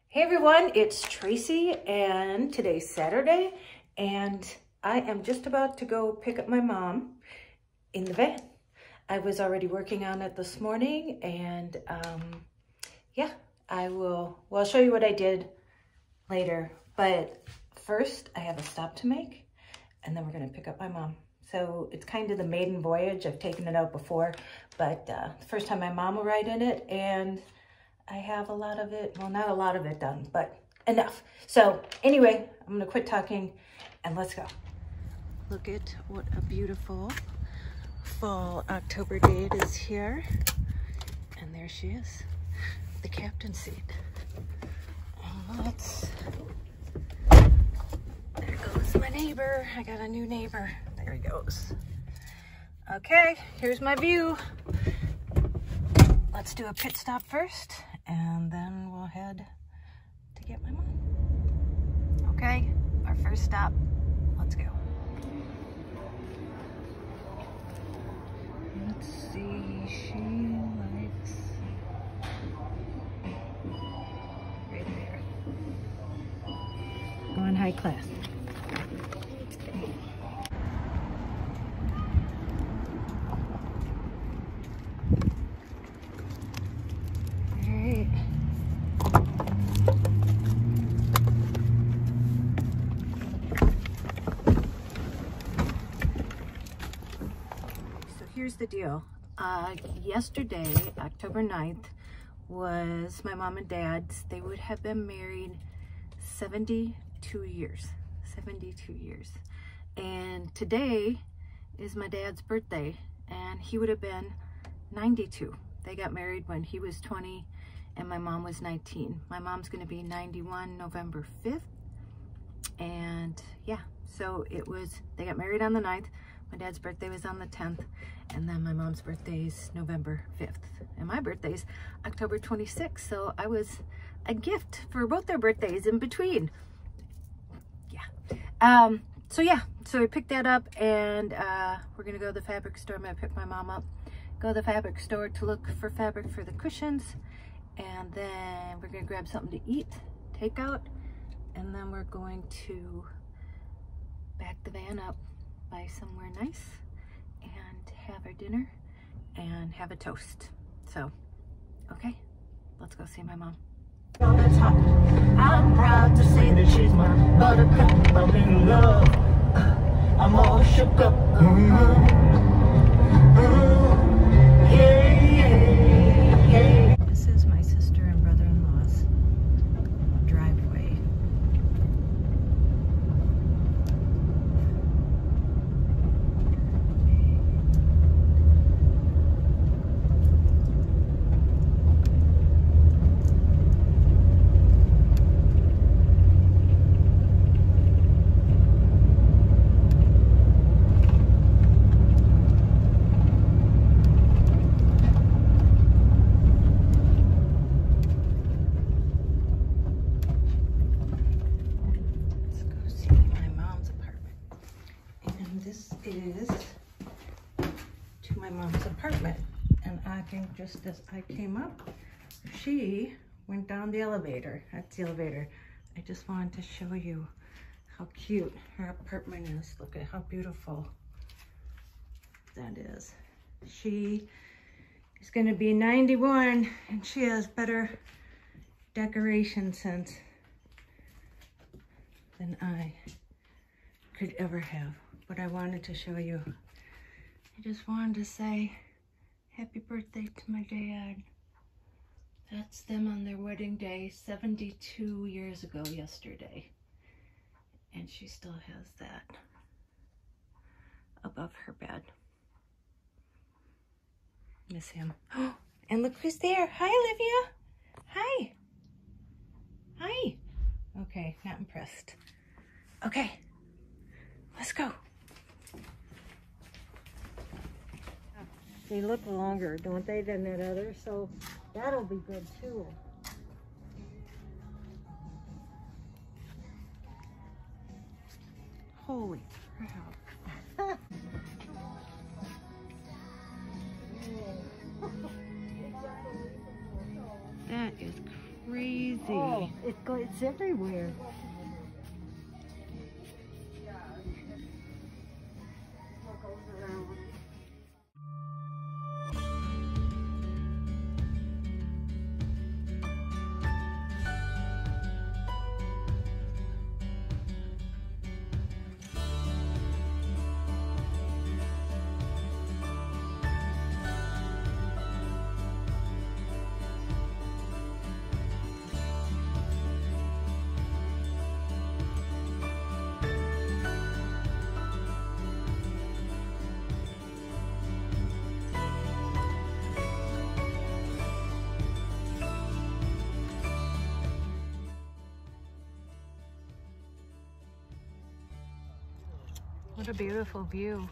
Hey everyone, it's Tracy and today's Saturday and I am just about to go pick up my mom in the van. I was already working on it this morning and yeah, I'll show you what I did later. But first I have a stop to make and then we're gonna pick up my mom. So it's kind of the maiden voyage. I've taken it out before, but the first time my mom will ride in it, and I have a lot of it, well, not a lot of it done, but enough. So anyway, I'm gonna quit talking and let's go. Look at what a beautiful fall October day it is here. And there she is, the captain's seat. And there goes my neighbor. I got a new neighbor. There he goes. Okay, here's my view. Let's do a pit stop first, and then we'll head to get my mom. Okay, our first stop. Let's go. Let's see, she likes right there. Going high class. Here's the deal. Yesterday, October 9th, was my mom and dad's. They would have been married 72 years. 72 years. And today is my dad's birthday, and he would have been 92. They got married when he was 20 and my mom was 19. My mom's going to be 91 November 5th. And yeah, so they got married on the 9th. My dad's birthday was on the 10th, and then my mom's birthday is November 5th. And my birthday's October 26th, so I was a gift for both their birthdays in between. Yeah. So I picked that up, and we're gonna go to the fabric store. I'm gonna pick my mom up, go to the fabric store to look for fabric for the cushions, and then we're gonna grab something to eat, take out, and then we're going to back the van up by somewhere nice and have our dinner and have a toast. So, okay, let's go see my mom. I'm proud to say that she's my buttercup. I'm in love. I'm all shook up. Yeah, yeah, yeah. This is my sister and brother-in-law's driveway. Is to my mom's apartment, and I think just as I came up, she went down the elevator. That's the elevator. I just wanted to show you how cute her apartment is. Look at how beautiful that is. She is going to be 91, and she has better decoration sense than I could ever have. But I wanted to show you. I just wanted to say happy birthday to my dad. That's them on their wedding day 72 years ago yesterday. And she still has that above her bed. Miss him. Oh, and look who's there. Hi, Olivia. Hi. Hi. Okay, not impressed. Okay, let's go. They look longer, don't they, than that other? So that'll be good too. Holy crap. That is crazy. see. Oh, it's everywhere. What a beautiful view.